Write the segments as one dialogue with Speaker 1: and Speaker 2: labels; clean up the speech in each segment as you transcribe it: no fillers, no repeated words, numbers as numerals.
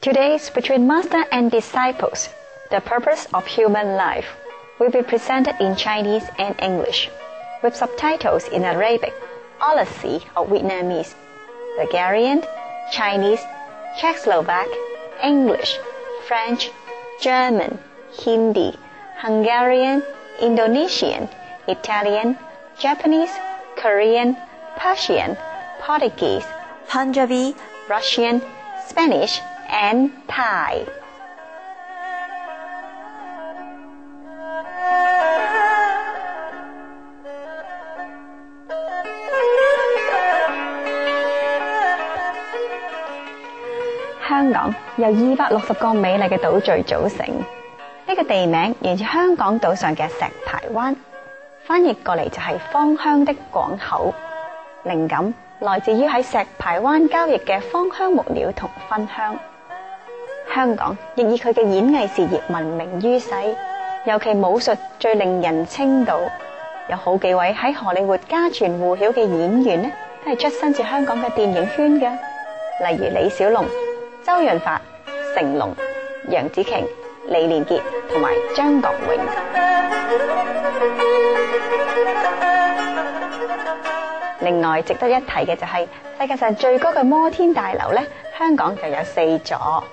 Speaker 1: Today's Between Master and Disciples, the purpose of human life, will be presented in Chinese and English, with subtitles in Arabic, Aussie or Vietnamese, Bulgarian, Chinese, Czechoslovak, English, French, German, Hindi, Hungarian, Indonesian, Italian, Japanese, Korean, Persian, Portuguese, Punjabi, Russian, Spanish, and Thai.香港由260個美麗嘅島嶼組成，呢個地名源自香港島上嘅石排灣，翻譯過嚟就係芳香的港口。靈感來自於喺石排灣交易嘅芳香木料同芬香。香港亦以佢嘅演藝事業聞名於世，尤其武術最令人稱道。有好幾位喺荷里活家傳戶曉嘅演員呢，都係出身自香港嘅電影圈嘅，例如李小龍、周潤發、成龍、楊紫瓊、李連杰同埋張國榮。另外值得一提嘅就係世界上最高嘅摩天大樓呢，香港就有4座。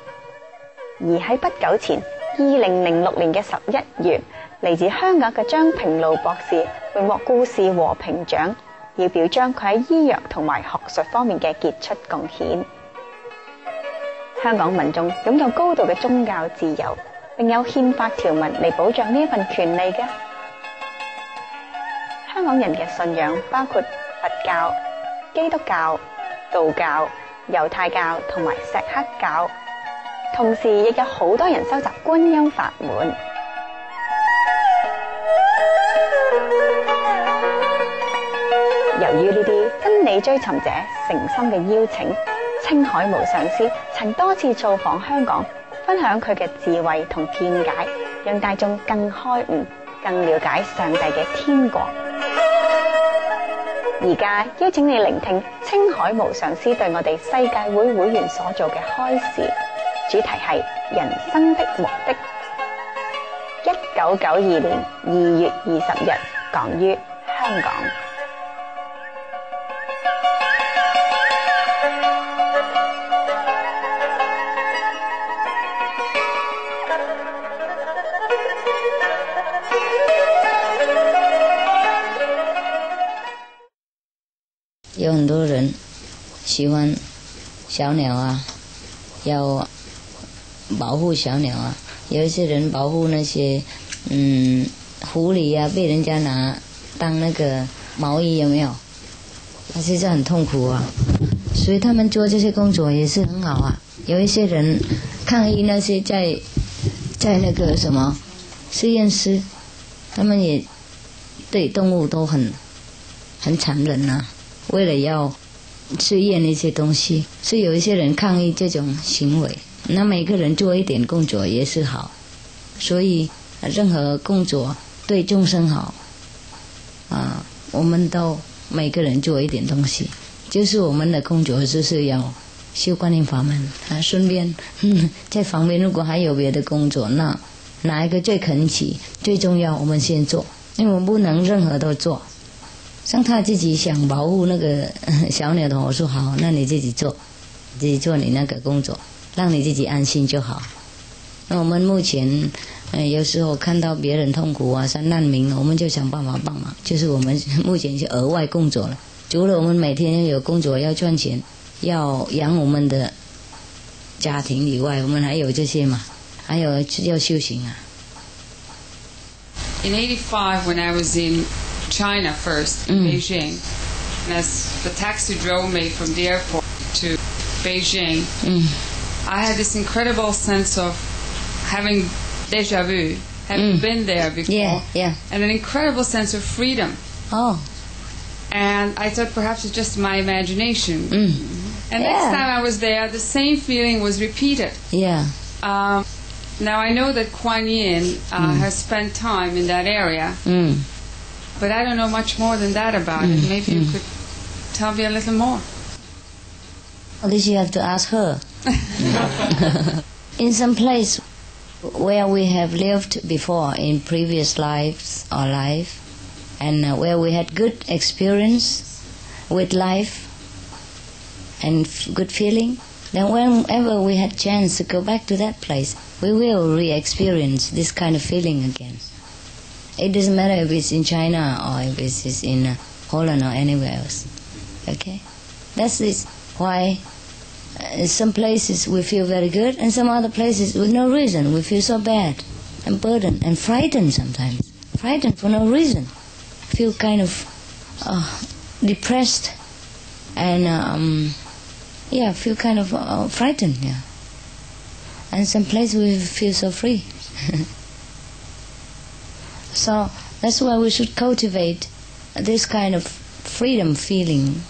Speaker 1: 而喺不久前2006年嘅11月，嚟自香港嘅張平路博士榮獲故事和平獎，要表彰佢喺醫藥同埋學術方面嘅傑出貢獻。香港民眾擁有高度嘅宗教自由，並有憲法條文嚟保障呢一份權利嘅。香港人嘅信仰包括佛教、基督教、道教、猶太教同埋錫克教，同時亦有好多人修習觀音法門。由於呢啲真理追尋者誠心嘅邀請，青海無上師曾多次造訪香港，分享佢嘅智慧同見解，讓大眾更開悟、更了解上帝嘅天國。而家邀請你聆聽青海無上師對我哋世界會會員所做嘅開示，主題係人生的目的。1992年2月20日講於香港。
Speaker 2: 有很多人喜欢小鸟啊，要保护小鸟啊。有一些人保护那些狐狸啊，被人家拿当那个毛衣，有没有？他现在很痛苦啊，所以他们做这些工作也是很好啊。有一些人抗议那些在那个什么实验室，他们也对动物都很残忍啊。为了要试验一些东西，是有一些人抗议这种行为。那每个人做一点工作也是好，所以任何工作对众生好啊，我们都每个人做一点东西，就是我们的工作就是要修观音法门啊。顺便在旁边如果还有别的工作，那哪一个最肯起最重要，我们先做，因为我们不能任何都做。像他自己想保护那个小鸟的，我说好，那你自己做你那个工作，让你自己安心就好。那我们目前有时候看到别人痛苦啊，像难民，我们就想办法帮忙，就是我们目前是额外工作了。除了我们每天有工作要赚钱，要养我们的家庭以外，我们还有这些嘛，还有要修行啊。
Speaker 3: In 85, when I was in China first, in Beijing, and as the taxi drove me from the airport to Beijing, I had this incredible sense of having déjà vu, having been there before, and an incredible sense of freedom.
Speaker 2: Oh.
Speaker 3: And I thought perhaps it's just my imagination. And next time I was there, the same feeling was repeated.
Speaker 2: Yeah.
Speaker 3: Now I know that Kuan Yin has spent time in that area. But I don't know much more than that about it. Maybe you could tell me a little more.
Speaker 2: This you have to ask her. In some place where we have lived before in previous lives or life, and where we had good experience with life and good feeling, then whenever we had chance to go back to that place, we will re-experience this kind of feeling again. It doesn't matter if it's in China or if it's in Holland or anywhere else. Okay? That's why some places we feel very good, and some other places with no reason we feel so bad and burdened and frightened sometimes. Frightened for no reason. Feel kind of depressed and feel kind of frightened. Yeah. And some places we feel so free. So that's why we should cultivate this kind of freedom feeling,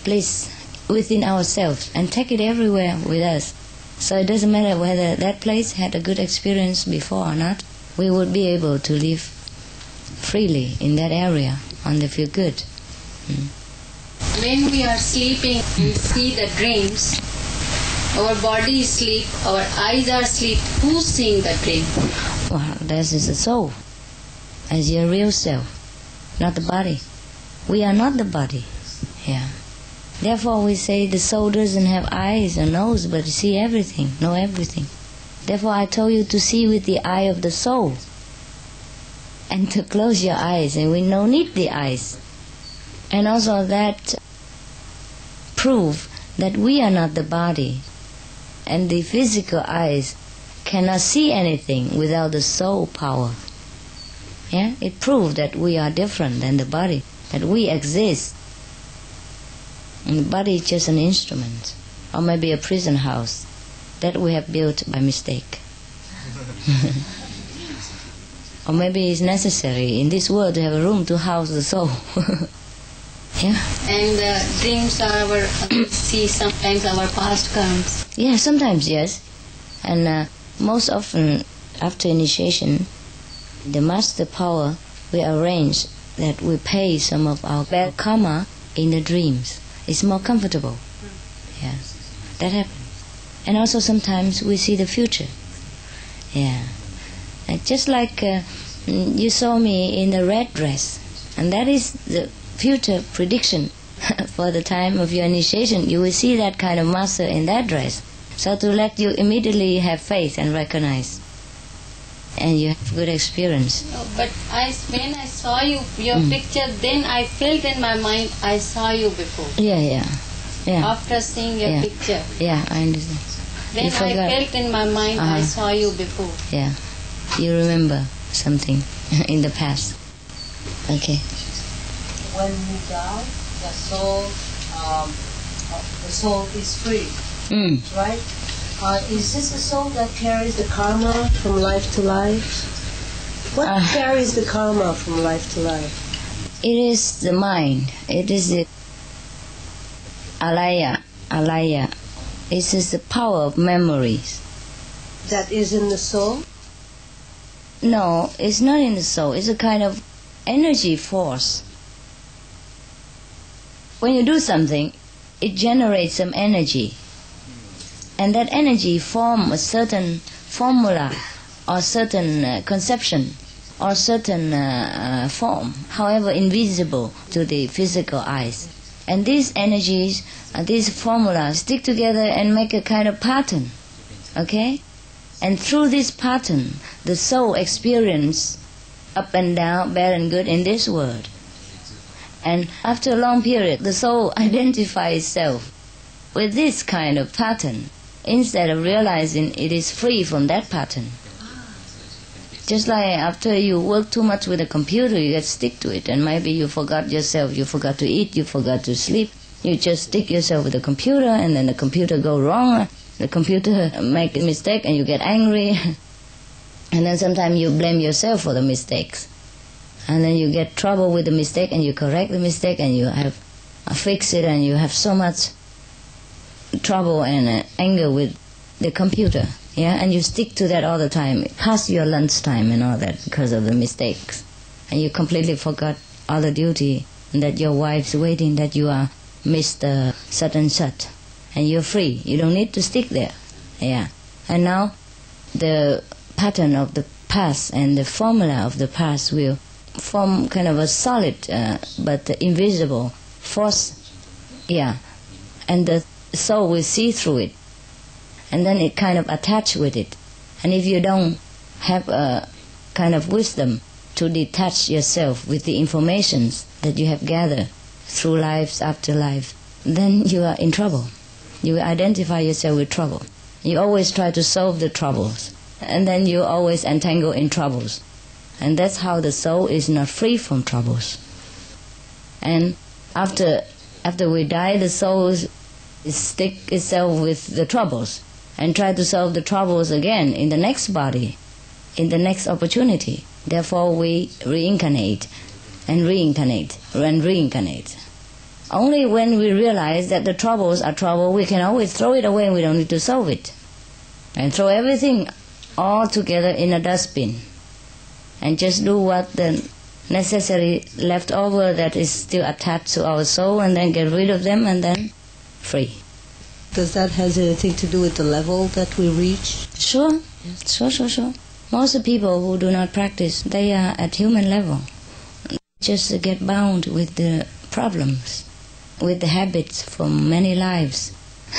Speaker 2: bliss within ourselves, and take it everywhere with us. So it doesn't matter whether that place had a good experience before or not, we would be able to live freely in that area and they feel good.
Speaker 4: When we are sleeping, we see the dreams. Our body is asleep, our eyes are asleep. Who's seeing the dream?
Speaker 2: Well, this is the soul, as your real self, not the body. We are not the body. Yeah. Therefore we say the soul doesn't have eyes or nose, but see everything, know everything. Therefore I told you to see with the eye of the soul, and to close your eyes, and we no need the eyes. And also that prove that we are not the body, and the physical eyes cannot see anything without the soul power. Yeah? It proves that we are different than the body, that we exist. And the body is just an instrument, or maybe a prison house that we have built by mistake. Or maybe it's necessary in this world to have a room to house the soul. Yeah.
Speaker 4: And dreams are our, see sometimes our past karmas.
Speaker 2: Yeah, sometimes yes. And most often after initiation, the master power will arrange that we pay some of our bad karma in the dreams. It's more comfortable. Yeah, that happens. And also sometimes we see the future. Yeah. Just like you saw me in the red dress, and that is the future prediction for the time of your initiation. You will see that kind of master in that dress. So to let you immediately have faith and recognize, and you have good experience.
Speaker 4: No, but when I saw your picture, then I felt in my mind I saw you before.
Speaker 2: Yeah.
Speaker 4: After seeing your picture.
Speaker 2: Yeah, I understand.
Speaker 4: Then I felt in my mind I saw you before.
Speaker 2: Yeah, you remember something in the past. Okay.
Speaker 5: When we die, the soul is free, right? Is this the soul that carries the karma from life to life? What carries the karma from life to life?
Speaker 2: It is the mind. It is the alaya. It is the power of memories.
Speaker 5: That is in the soul?
Speaker 2: No, it's not in the soul. It's a kind of energy force. When you do something, it generates some energy. And that energy forms a certain formula or certain conception or certain form, however invisible to the physical eyes. And these energies, these formulas stick together and make a kind of pattern. Okay? And through this pattern, the soul experiences up and down, bad and good in this world. And after a long period, the soul identifies itself with this kind of pattern, instead of realizing it is free from that pattern. Just like after you work too much with a computer, you get stick to it, and maybe you forgot yourself, you forgot to eat, you forgot to sleep. You just stick yourself with the computer, and then the computer go wrong, the computer make a mistake, and you get angry. And then sometimes you blame yourself for the mistakes. And then you get trouble with the mistake, and you correct the mistake, and you have fix it, and you have so much trouble and anger with the computer. Yeah, and you stick to that all the time, past your lunchtime and all that, because of the mistakes. And you completely forgot all the duty, and that your wife's waiting, that you are missed such and such, and you're free. You don't need to stick there. Yeah. And now the pattern of the past and the formula of the past will form kind of a solid but invisible force. Yeah. And the soul will see through it. And then it kind of attach with it. And if you don't have a kind of wisdom to detach yourself with the informations that you have gathered through lives after life, then you are in trouble. You identify yourself with trouble. You always try to solve the troubles, and then you always entangle in troubles. And that's how the soul is not free from troubles. And after we die, the soul stick itself with the troubles and try to solve the troubles again in the next body, in the next opportunity. Therefore we reincarnate and reincarnate and reincarnate. Only when we realize that the troubles are trouble, we can always throw it away and we don't need to solve it. And throw everything all together in a dustbin. And just do what the necessary leftover that is still attached to our soul, and then get rid of them, and then free.
Speaker 5: Does that have anything to do with the level that we reach?
Speaker 2: Sure. Most people who do not practice, they are at human level. Just get bound with the problems, with the habits from many lives.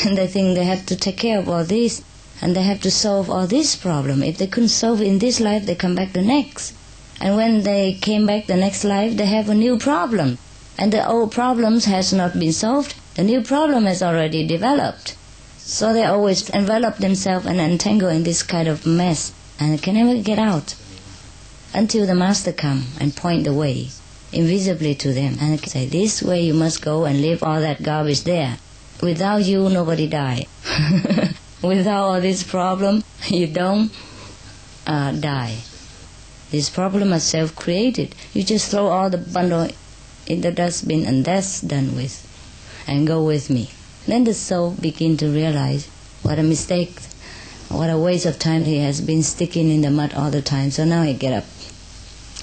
Speaker 2: And they think they have to take care of all this, and they have to solve all this problem. If they couldn't solve it in this life, they come back the next. And when they came back the next life, they have a new problem. And the old problems has not been solved. The new problem has already developed. So they always envelop themselves and entangle in this kind of mess, and can never get out until the master come and point the way invisibly to them and say, this way you must go and leave all that garbage there. Without you, nobody die. Without all this problem, you don't die. This problem is self-created. You just throw all the bundle in the dustbin and that's done with. And go with me. Then the soul begin to realize what a mistake, what a waste of time he has been sticking in the mud all the time. So now he get up.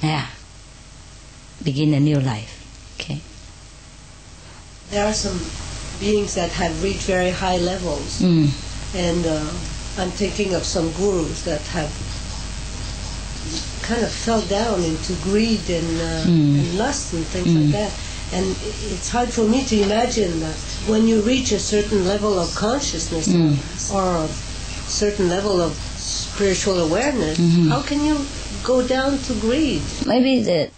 Speaker 2: Yeah. Begin a new life. Okay.
Speaker 5: There are some beings that have reached very high levels. And I'm thinking of some gurus that have kind of fell down into greed and lust and things like that. And it's hard for me to imagine that when you reach a certain level of consciousness or a certain level of spiritual awareness, how can you go down to greed?
Speaker 2: Maybe the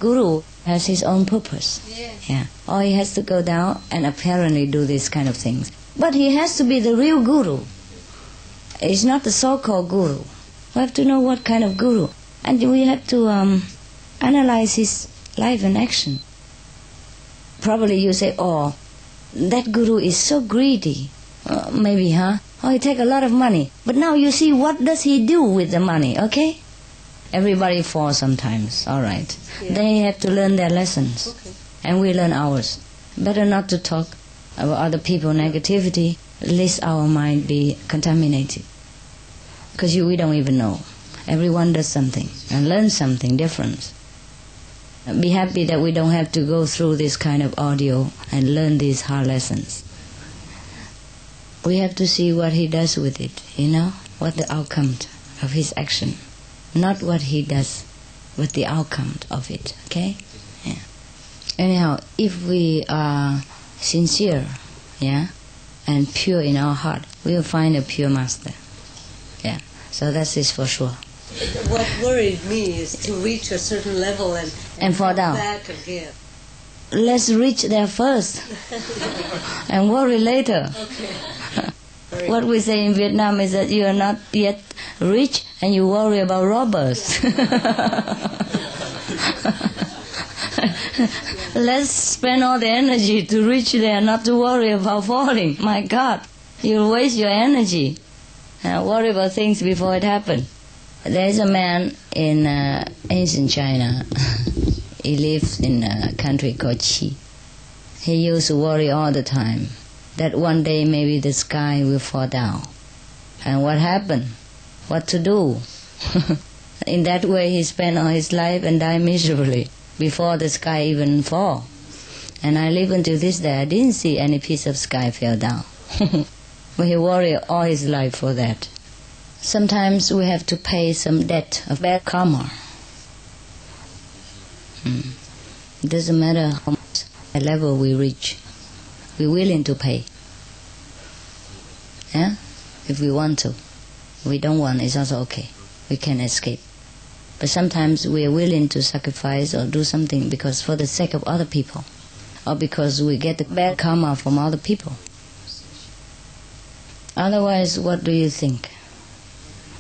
Speaker 2: guru has his own purpose. Yeah. Or he has to go down and apparently do these kind of things. But he has to be the real guru. It's not the so-called guru. We have to know what kind of guru. And we have to analyze his life and action. Probably you say, oh, that guru is so greedy. Maybe, huh? Oh, he take a lot of money. But now you see, what does he do with the money, okay? Everybody falls sometimes, all right. Yeah. They have to learn their lessons. Okay. And we learn ours. Better not to talk about other people negativity, lest our mind be contaminated. Because we don't even know. Everyone does something and learns something different. Be happy that we don't have to go through this kind of audio and learn these hard lessons. We have to see what he does with it, what the outcome of his action. Not what he does, but the outcome of it, okay? Yeah. Anyhow, if we are sincere, and pure in our heart, we will find a pure master. Yeah, so that is for sure.
Speaker 5: What worried me is to reach a certain level and
Speaker 2: fall down.
Speaker 5: Back again.
Speaker 2: Let's reach there first and worry later. Okay. What we say in Vietnam is that you are not yet rich and you worry about robbers. Let's spend all the energy to reach there, not to worry about falling. My God, you'll waste your energy. Worry about things before it happens. There's a man in ancient China. He lives in a country called Qi. He used to worry all the time that one day maybe the sky will fall down. And what happened? What to do? In that way he spent all his life and died miserably before the sky even fall. And I live until this day. I didn't see any piece of sky fell down. But he worried all his life for that. Sometimes we have to pay some debt of bad karma. It doesn't matter how much level we reach. We're willing to pay. Yeah? If we want to. If we don't want, it's also okay. We can escape. But sometimes we are willing to sacrifice or do something because for the sake of other people, or because we get the bad karma from other people. Otherwise, what do you think?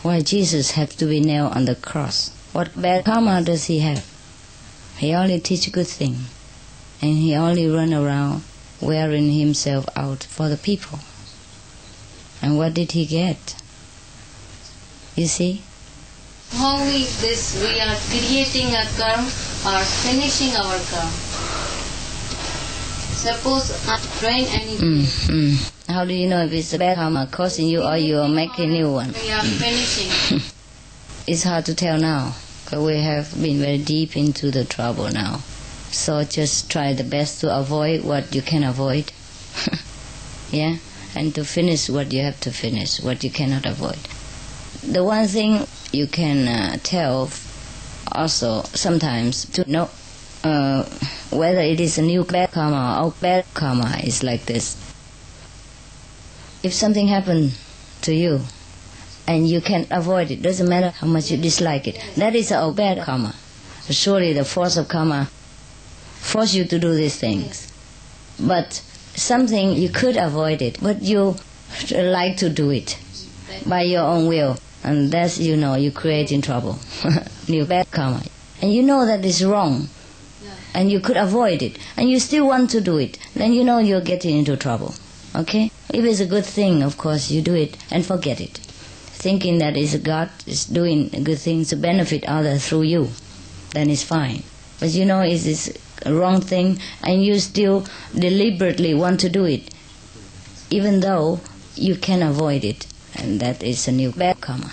Speaker 2: Why Jesus have to be nailed on the cross? What bad karma does he have? He only teach good thing, and he only run around wearing himself out for the people. And what did he get? You see?
Speaker 4: How we are creating a karma or finishing our karma. Suppose I'm doing anything.
Speaker 2: How do you know if it's a bad karma causing you or you are making new one?
Speaker 4: We are finishing.
Speaker 2: It's hard to tell now, because we have been very deep into the trouble now. So just try the best to avoid what you can avoid. Yeah? And to finish what you have to finish, what you cannot avoid. The one thing you can tell also sometimes to know whether it is a new bad karma or bad karma is like this. If something happened to you and you can avoid it, doesn't matter how much you dislike it, that is a bad karma. Surely the force of karma force you to do these things. But something you could avoid it, but you like to do it by your own will, and that's, you know, you're creating trouble. New bad karma. And you know that is wrong, and you could avoid it, and you still want to do it, then you know you're getting into trouble. Okay? If it's a good thing, of course, you do it and forget it, thinking that is God is doing good things to benefit others through you, then it's fine. But you know it's this wrong thing, and you still deliberately want to do it, even though you can avoid it, and that is a new bad karma.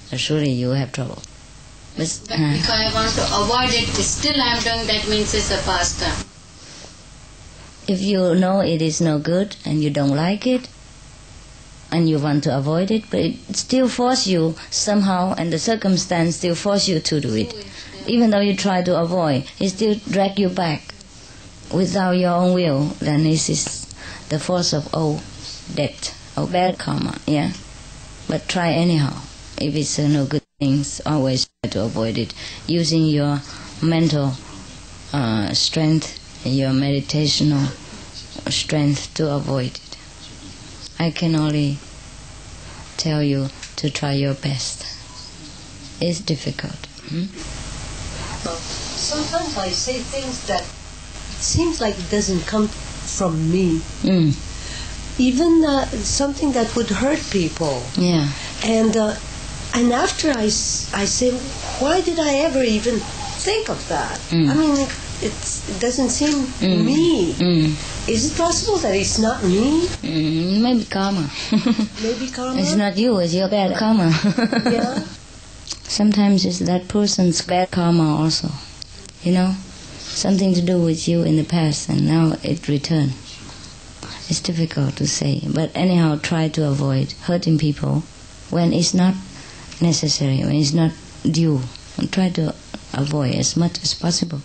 Speaker 2: So surely you have trouble.
Speaker 4: But if I want to avoid it, still I am doing, that means it's a pastime.
Speaker 2: If you know it is no good and you don't like it, and you want to avoid it, but it still forces you somehow, and the circumstance still force you to do it. Even though you try to avoid, it still drag you back without your own will, then this is the force of debt, bad karma, yeah? But try anyhow. If it's no good things, always try to avoid it, using your mental strength, your meditational strength to avoid it. I can only tell you to try your best. It's difficult.
Speaker 5: Sometimes I say things that it seems like it doesn't come from me. Even something that would hurt people.
Speaker 2: Yeah.
Speaker 5: And after I say, why did I ever even think of that? I mean, it doesn't seem me. Is it possible that it's not me?
Speaker 2: Maybe karma.
Speaker 5: Maybe karma?
Speaker 2: It's not you, it's your bad karma.
Speaker 5: Yeah.
Speaker 2: Sometimes it's that person's bad karma also. You know? Something to do with you in the past, and now it returned. It's difficult to say, but anyhow try to avoid hurting people when it's not necessary, when it's not due. And try to avoid as much as possible.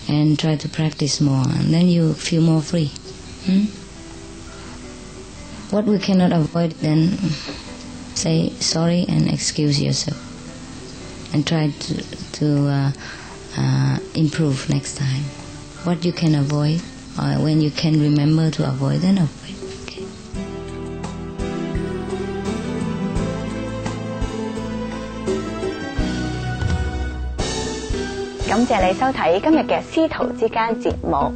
Speaker 2: And try to practice more, and then you feel more free. What we cannot avoid, then say sorry and excuse yourself. And try to improve next time. What you can avoid, or when you can remember to avoid, then avoid. Okay.
Speaker 1: 感謝你收睇今日嘅師徒之間節目。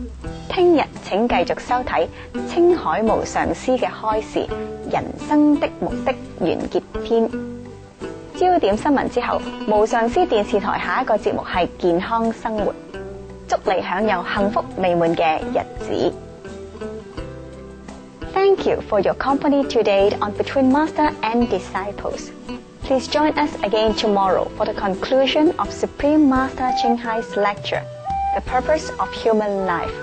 Speaker 1: 聽日請繼續收睇青海無上師嘅開示人生的目的完結篇。焦點新聞之後，無上師電視台下一個節目係健康生活。祝你享有幸福美滿嘅日子。Thank you for your company today on Between Master and Disciples. Please join us again tomorrow for the conclusion of Supreme Master Chinghai's lecture, The Purpose of Human Life.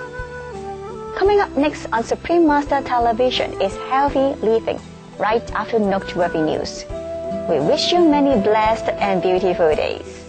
Speaker 1: Coming up next on Supreme Master Television is Healthy Living, right after noteworthy news. We wish you many blessed and beautiful days.